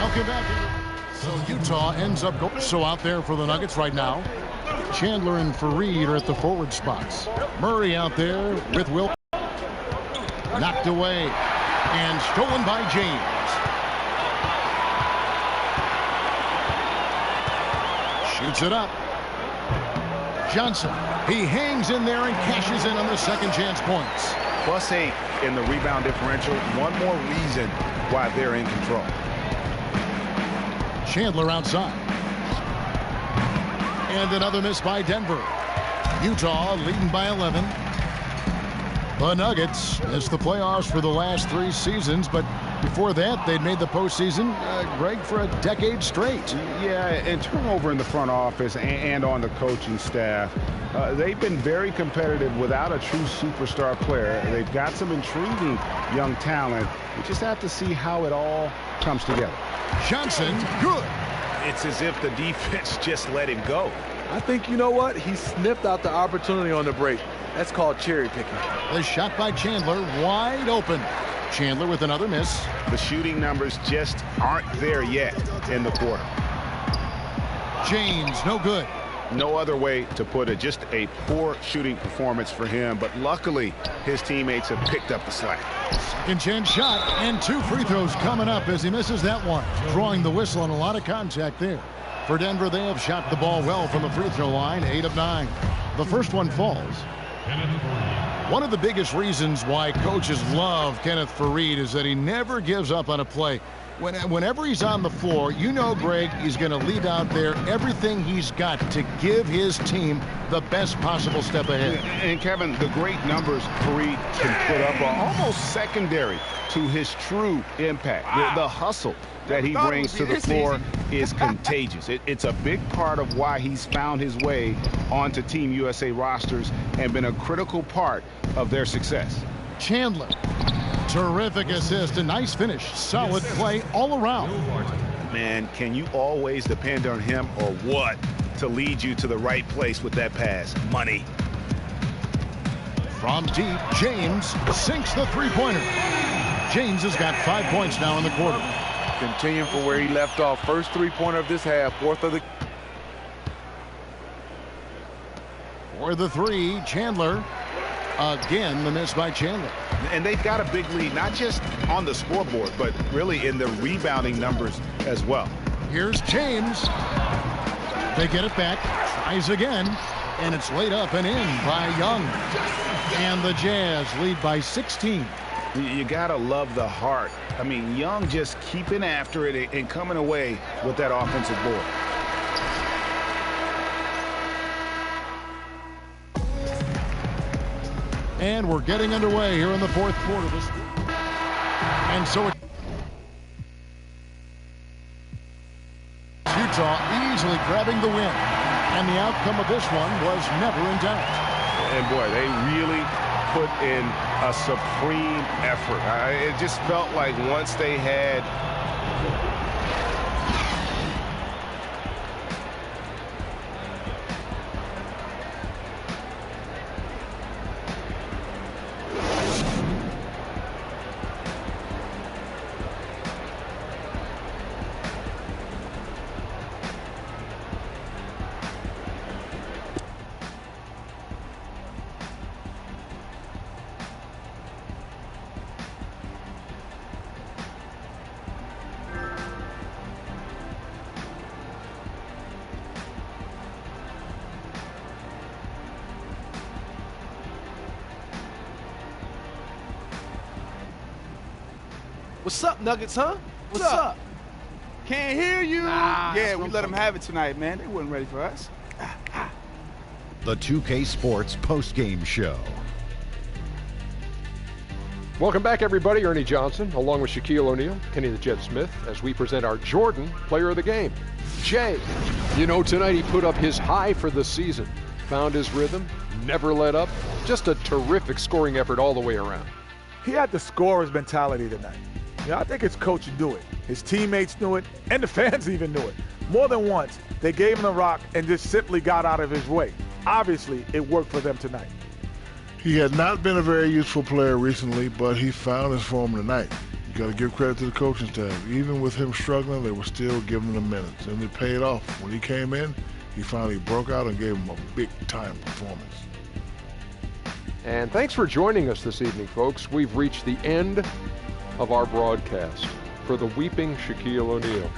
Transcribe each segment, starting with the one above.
Welcome back. So Utah ends up going. So out there for the Nuggets right now. Chandler and Fareed are at the forward spots. Murray out there with Will. Knocked away and stolen by James. Shoots it up. Johnson. He hangs in there and cashes in on the second chance points. +8 in the rebound differential. One more reason why they're in control. Chandler outside. And another miss by Denver. Utah leading by 11. The Nuggets missed the playoffs for the last 3 seasons, but before that, they'd made the postseason, Greg, for a decade straight. Yeah, and turnover in the front office and on the coaching staff. They've been very competitive without a true superstar player. They've got some intriguing young talent. We just have to see how it all comes together. Johnson, good. It's as if the defense just let him go. I think, you know what? He sniffed out the opportunity on the break. That's called cherry picking. The shot by Chandler, wide open. Chandler with another miss. The shooting numbers just aren't there yet in the quarter. James, no good. No other way to put it. Just a poor shooting performance for him, but luckily his teammates have picked up the slack. Second chance shot, and 2 free throws coming up as he misses that one. Drawing the whistle on a lot of contact there. For Denver, they have shot the ball well from the free throw line, 8 of 9. The first one falls. One of the biggest reasons why coaches love Kenneth Fareed is that he never gives up on a play. Whenever he's on the floor, you know, Greg, he's going to leave out there everything he's got to give his team the best possible step ahead. And Kevin, the great numbers Fareed can put up are almost secondary to his true impact. The hustle that he brings to the floor is contagious. It's a big part of why he's found his way onto Team USA rosters and been a critical part of their success. Chandler, terrific assist, a nice finish, solid play all around. Man, can you always depend on him or what to lead you to the right place with that pass? Money. From deep, James sinks the three-pointer. James has got 5 points now in the quarter. Continuing from where he left off. First three-pointer of this half, fourth of the... For the three, Chandler. Again, the miss by Chandler. And they've got a big lead, not just on the scoreboard, but really in the rebounding numbers as well. Here's James. They get it back. Tries again. And it's laid up and in by Young. And the Jazz lead by 16. You gotta love the heart. I mean, Young just keeping after it and coming away with that offensive board. And we're getting underway here in the fourth quarter. And so Utah easily grabbing the win. And the outcome of this one was never in doubt. And boy, they really put in a supreme effort. It just felt like once they had What's up, Nuggets, huh? What's up? Can't hear you. Yeah, we let them have it tonight, man. They weren't ready for us. The 2K Sports postgame show. Welcome back, everybody. Ernie Johnson, along with Shaquille O'Neal, Kenny the Jet Smith, as we present our Jordan Player of the Game. Jay, you know, tonight he put up his high for the season. Found his rhythm, never let up. Just a terrific scoring effort all the way around. He had the scorer's mentality tonight. I think his coach knew it. His teammates knew it, and the fans even knew it. More than once, they gave him the rock and just simply got out of his way. Obviously, it worked for them tonight. He had not been a very useful player recently, but he found his form tonight. got to give credit to the coaching staff. Even with him struggling, they were still giving him minutes, and it paid off. When he came in, he finally broke out and gave him a big-time performance. And thanks for joining us this evening, folks. We've reached the end of our broadcast. For the weeping Shaquille O'Neal,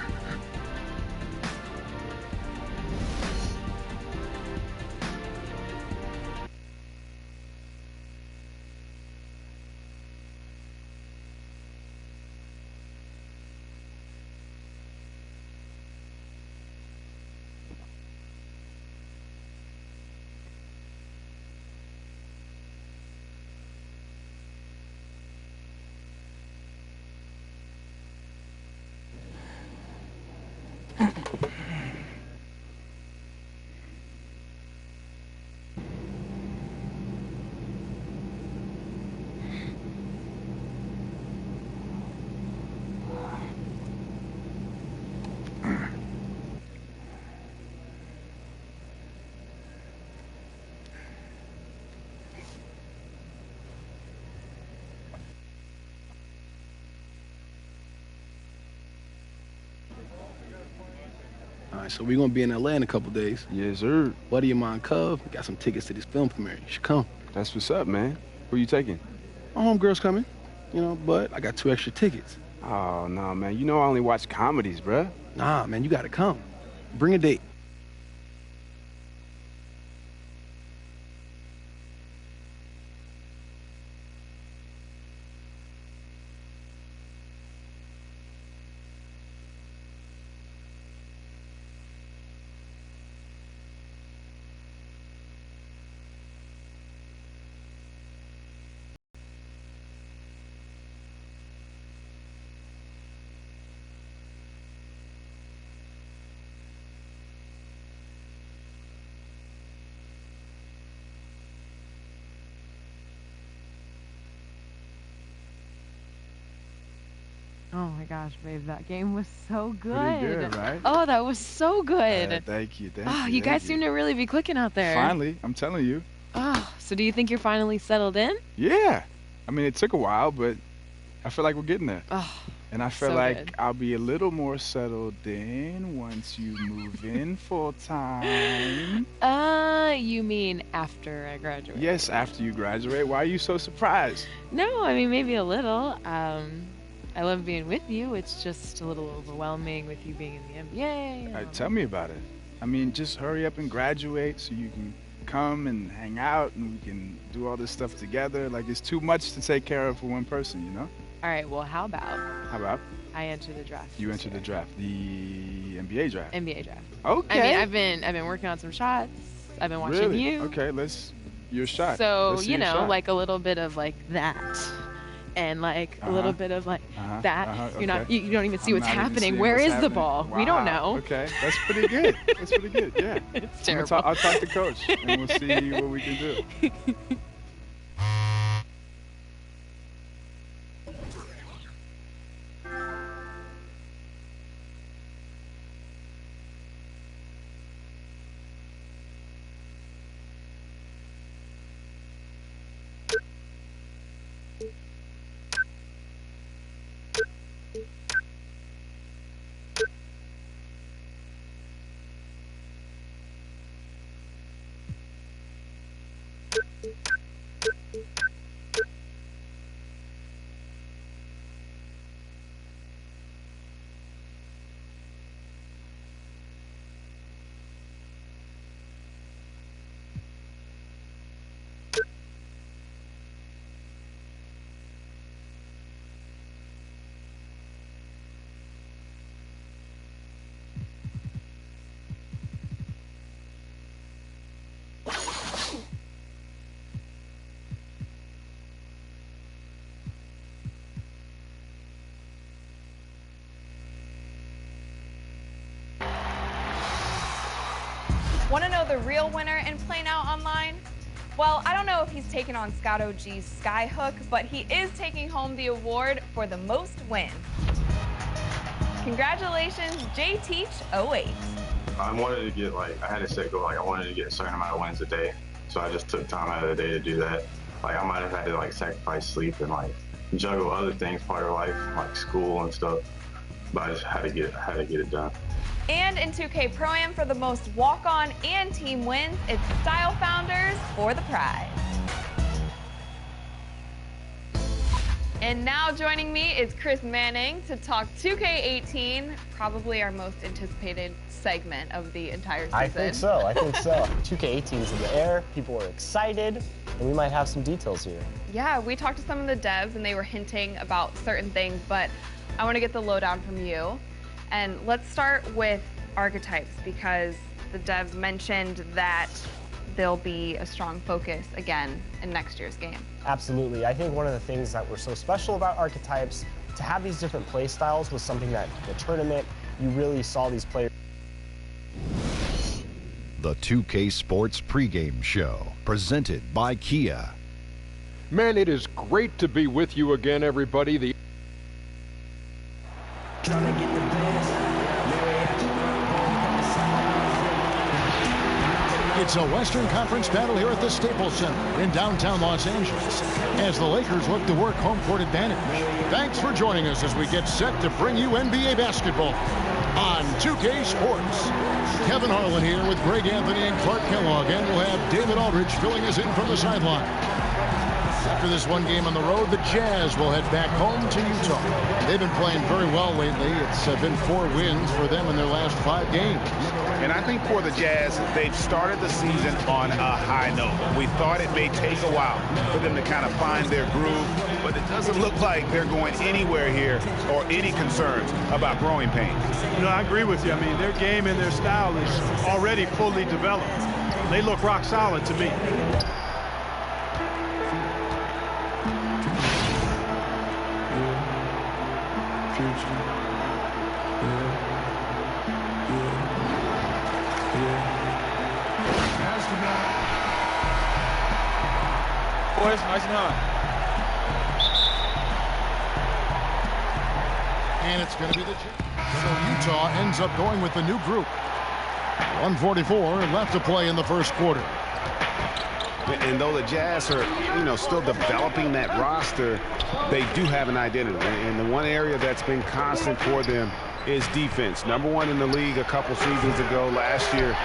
All right, so we're going to be in L.A. in a couple days. Yes, sir. Buddy of mine, Cub, got some tickets to this film premiere. You should come. That's what's up, man. Who you taking? My homegirl's coming, but I got 2 extra tickets. Oh, no, man. You know I only watch comedies, bruh. Nah, man, you got to come. Bring a date. Oh my gosh, babe, that game was so good. Pretty good, right? Oh, that was so good. Thank you, Oh, you guys seem to really be clicking out there. Finally, I'm telling you. Oh, so do you think you're finally settled in? Yeah. I mean, it took a while, but I feel like we're getting there. Oh, and I feel so like good. I'll be a little more settled in once you move in full time. You mean after I graduate? Yes, after you graduate. Why are you so surprised? No, I mean, maybe a little. I love being with you. It's just a little overwhelming with you being in the NBA. Tell me about it. I mean, just hurry up and graduate so you can come and hang out and we can do all this stuff together. Like, it's too much to take care of for one person, you know? All right, well, how about I enter the draft? You enter the draft, the NBA draft. NBA draft. Okay. I mean, I've been working on some shots. I've been watching Really? you. Okay, your shot. So, Let's see your shot. like a little bit of like that. And like a little bit of like that. Okay. You don't even see what's happening. Where Where is is the ball? Wow. We don't know. Okay, that's pretty good. That's pretty good. Yeah. It's terrible. I'll talk to coach and we'll see what we can do. Want to know the real winner in Play Now Online? Well, I don't know if he's taking on Scott OG's Skyhook, but he is taking home the award for the most wins. Congratulations, JTeach08. I wanted to get, I had a set goal, I wanted to get a certain amount of wins a day. So I just took time out of the day to do that. I might have had to, sacrifice sleep and, juggle other things part of life, like school and stuff. But I just had to get it done. And in 2K Pro-Am for the most walk-on and team wins, it's Style Founders for the prize. And now joining me is Chris Manning to talk 2K18, probably our most anticipated segment of the entire season. I think so. 2K18 is in the air, people are excited, and we might have some details here. Yeah, we talked to some of the devs and they were hinting about certain things, but I want to get the lowdown from you. And let's start with archetypes, because the devs mentioned that there'll be a strong focus again in next year's game. Absolutely. I think one of the things that were so special about archetypes, to have these different play styles was something that the tournament, you really saw these players. The 2K Sports pregame show, presented by Kia. Man, it is great to be with you again, everybody. It's a Western Conference battle here at the Staples Center in downtown Los Angeles as the Lakers look to work home court advantage. Thanks for joining us as we get set to bring you NBA basketball on 2K Sports. Kevin Harlan here with Greg Anthony and Clark Kellogg, and we'll have David Aldridge filling us in from the sideline. After this one game on the road, the Jazz will head back home to Utah. They've been playing very well lately. It's been 4 wins for them in their last 5 games. And I think for the Jazz, they've started the season on a high note. We thought it may take a while for them to kind of find their groove, but it doesn't look like they're going anywhere here or any concerns about growing pains. You know, I agree with you. I mean, their game and their style is already fully developed. They look rock solid to me. Boys, nice and high. And it's going to be the Jazz. So Utah ends up going with the new group. 1:44 left to play in the first quarter. And though the Jazz are, still developing that roster, they do have an identity. And the one area that's been constant for them is defense. #1 in the league a couple seasons ago, last year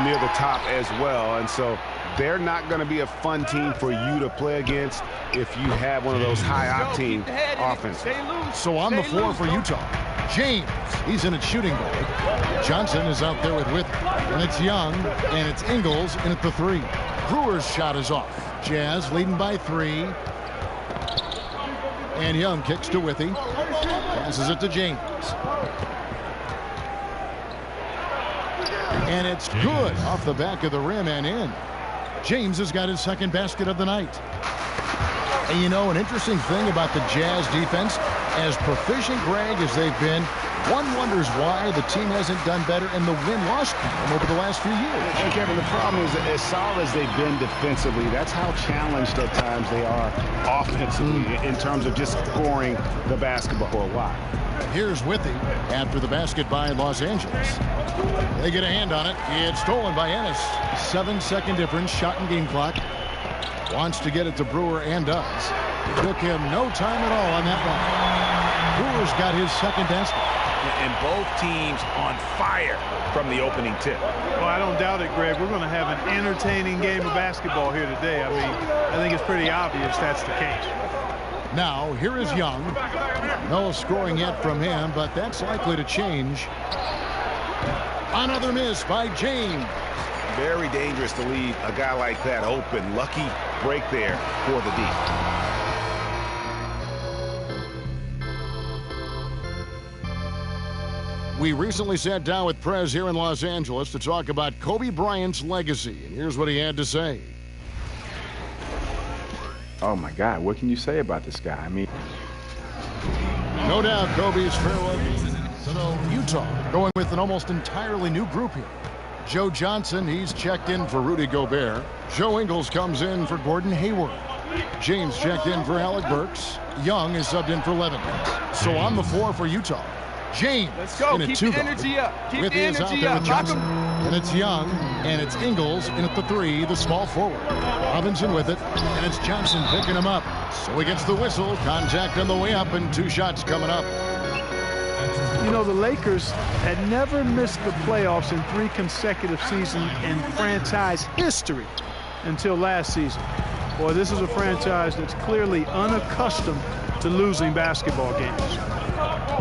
near the top as well. And so they're not going to be a fun team for you to play against if you have one of those high-octane offenses. So on the floor for Utah, James, he's in at shooting guard. Johnson is out there with and it's Young, and it's Ingles in at the 3. Brewer's shot is off. Jazz leading by 3. And Young kicks to Withy. Passes it to James. And it's good off the back of the rim and in. James has got his second basket of the night. And an interesting thing about the Jazz defense, as proficient, Greg, as they've been, one wonders why the team hasn't done better in the win-loss column over the last few years. And Kevin, the problem is that as solid as they've been defensively, that's how challenged at times they are offensively in terms of just scoring the basketball for a while. Here's Withy after the basket by Los Angeles. They get a hand on it. It's stolen by Ennis. 7-second difference, shot and game clock. Wants to get it to Brewer and does. It took him no time at all on that one. Brewer's got his second basket. And both teams on fire from the opening tip. Well, I don't doubt it, Greg. We're going to have an entertaining game of basketball here today. I mean, I think it's pretty obvious that's the case. Now, here is Young. No scoring yet from him, but that's likely to change. Another miss by James. Very dangerous to leave a guy like that open. Lucky break there for the D. We recently sat down with Prez here in Los Angeles to talk about Kobe Bryant's legacy, and here's what he had to say. Oh my God, what can you say about this guy? I mean, no doubt Kobe's farewell. So Utah going with an almost entirely new group here. Joe Johnson, he's checked in for Rudy Gobert. Joe Ingles comes in for Gordon Hayward. James checked in for Alec Burks. Young is subbed in for Levin. So on the floor for Utah, James. Let's go. In Keep the energy up. Keep with the energy up. Johnson. And it's Young, and it's Ingles in at the 3, the small forward. Robinson with it, and it's Johnson picking him up. So he gets the whistle. Contact on the way up and 2 shots coming up. You know, the Lakers had never missed the playoffs in 3 consecutive seasons in franchise history until last season. Boy, this is a franchise that's clearly unaccustomed to losing basketball games.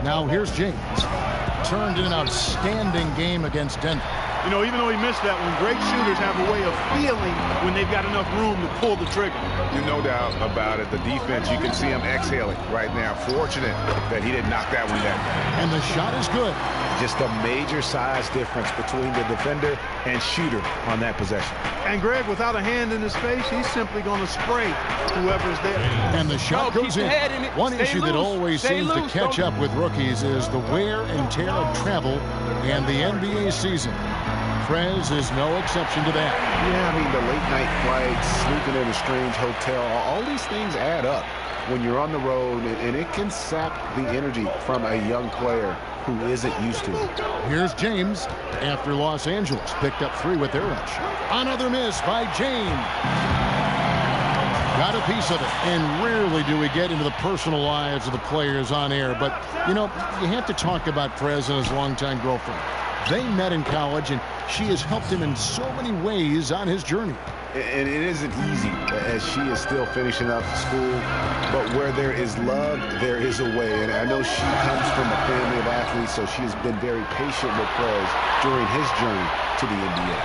Now here's James. Turned in an outstanding game against Denver. You know, even though he missed that one, great shooters have a way of feeling when they've got enough room to pull the trigger. No doubt about it. The defense, you can see him exhaling right now. Fortunate that he didn't knock that one down. And the shot is good. Just a major size difference between the defender and shooter on that possession. And Greg, without a hand in his face, he's simply going to spray whoever's there. And the shot goes in. One issue that always seems to catch up with rookies is the wear and tear of travel and the NBA season. Prez is no exception to that. Yeah, I mean, the late-night flights, sleeping in a strange hotel, all these things add up when you're on the road, and it can sap the energy from a young player who isn't used to it. Here's James after Los Angeles picked up 3 with their rush. Another miss by James. Got a piece of it, and rarely do we get into the personal lives of the players on air. But, you know, you have to talk about Prez and his longtime girlfriend. They met in college, and she has helped him in so many ways on his journey. And it isn't easy as she is still finishing up school, but where there is love, there is a way. And I know she comes from a family of athletes, so she has been very patient with Prez during his journey to the NBA.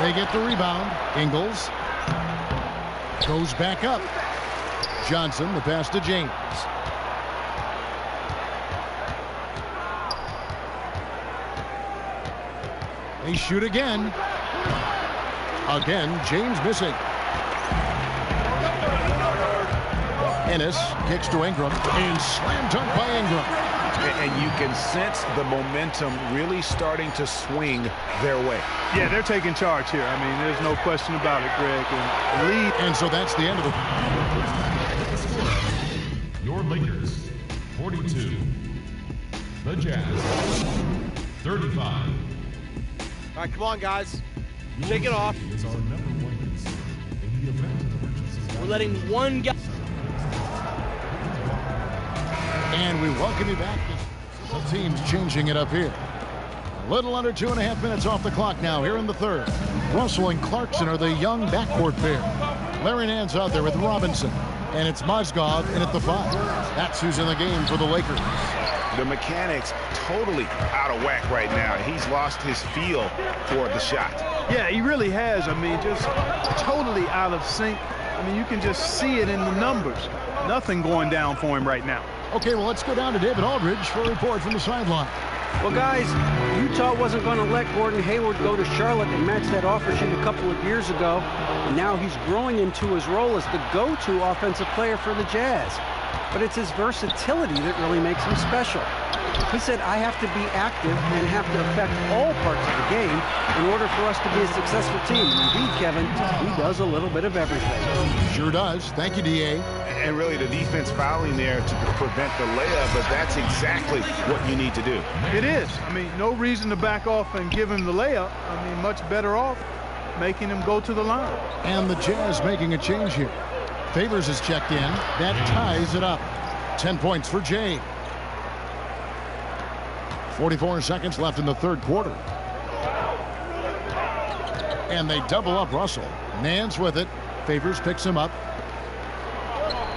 They get the rebound. Ingles goes back up. Johnson, the pass to James. They shoot again. Again, James missing. Ennis kicks to Ingram and slam dunk by Ingram. And you can sense the momentum really starting to swing their way. Yeah, they're taking charge here. I mean, there's no question about it, Greg. And the lead. And so that's the end of the... Your Lakers, 42. The Jazz, 35. All right, come on, guys. Shake it off. Is our #1 concern in the event of emergencies. We're letting one guy. And we welcome you back. The team's changing it up here. A little under 2.5 minutes off the clock now here in the third. Russell and Clarkson are the young backcourt pair. Larry Nance out there with Robinson. And it's Mozgov in at the 5. That's who's in the game for the Lakers. The mechanics totally out of whack right now. He's lost his feel for the shot. Yeah, he really has. I mean, just totally out of sync. I mean, you can just see it in the numbers. Nothing going down for him right now. Okay, well, let's go down to David Aldridge for a report from the sideline. Well, guys, Utah wasn't going to let Gordon Hayward go to Charlotte and match that offer sheet a couple of years ago. And now he's growing into his role as the go-to offensive player for the Jazz. But it's his versatility that really makes him special. He said, I have to be active and have to affect all parts of the game in order for us to be a successful team. Indeed, Kevin, he does a little bit of everything. Sure does. Thank you, D.A. And really the defense fouling there to prevent the layup, but that's exactly what you need to do. It is. I mean, no reason to back off and give him the layup. I mean, much better off making him go to the line. And the Jazz making a change here. Favors is checked in. That ties it up. 10 points for Jay. 44 seconds left in the third quarter. And they double up Russell. Nance with it. Favors picks him up.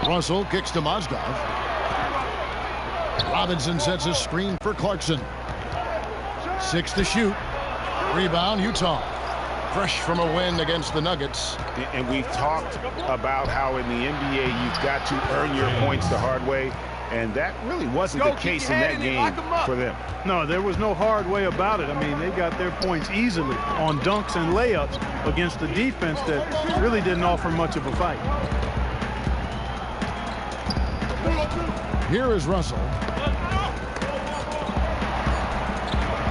Russell kicks to Mozgov. Robinson sets a screen for Clarkson. 6 to shoot. Rebound, Utah. Fresh from a win against the Nuggets. And we've talked about how in the NBA you've got to earn your points the hard way, and that really wasn't the case in that game for them. No, there was no hard way about it. I mean, they got their points easily on dunks and layups against the defense that really didn't offer much of a fight. Here is Russell.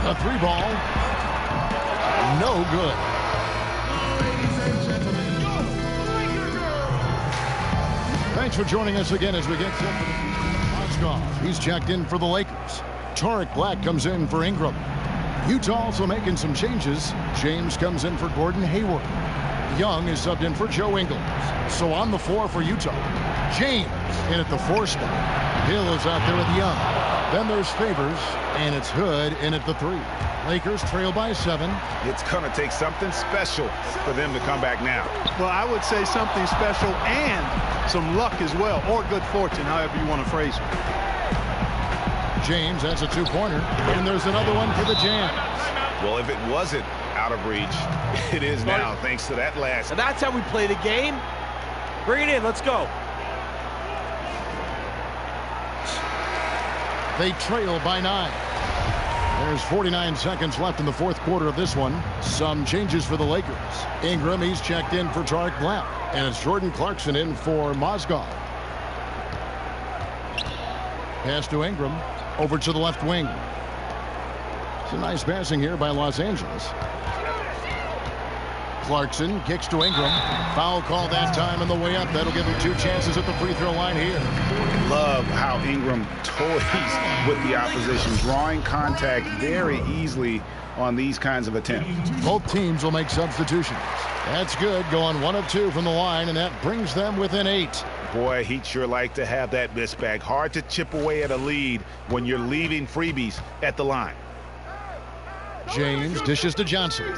The 3 ball. No good. Thanks for joining us again as we get set for the Mozgov. He's checked in for the Lakers. Tariq Black comes in for Ingram. Utah also making some changes. James comes in for Gordon Hayward. Young is subbed in for Joe Ingles. So on the floor for Utah, James in at the 4 spot. Hill is out there with Young. Then there's Favors, and it's Hood in at the 3. Lakers trail by 7. It's going to take something special for them to come back now. Well, I would say something special and some luck as well, or good fortune, however you want to phrase it. James, that's a 2-pointer, and there's another one for the Jazz. Well, if it wasn't out of reach, it is now, thanks to that last. And that's how we play the game. Bring it in. Let's go. They trail by 9. There's 49 seconds left in the 4th quarter of this one. Some changes for the Lakers. Ingram, he's checked in for Tariq Black. And it's Jordan Clarkson in for Mozgov. Pass to Ingram. Over to the left wing. It's a nice passing here by Los Angeles. Clarkson kicks to Ingram. Foul call that time on the way up. That'll give him 2 chances at the free throw line here. Love how Ingram toys with the opposition, drawing contact very easily on these kinds of attempts. Both teams will make substitutions. That's good. Going 1 of 2 from the line, and that brings them within 8. Boy, he'd sure like to have that miss back. Hard to chip away at a lead when you're leaving freebies at the line. James dishes to Johnson.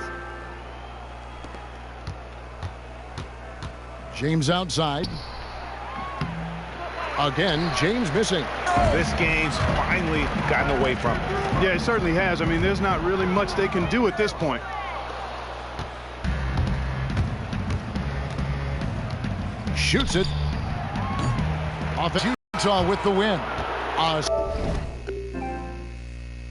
James outside. Again, James missing. This game's finally gotten away from him. Yeah, it certainly has. I mean, there's not really much they can do at this point. Shoots it. Off Utah with the win.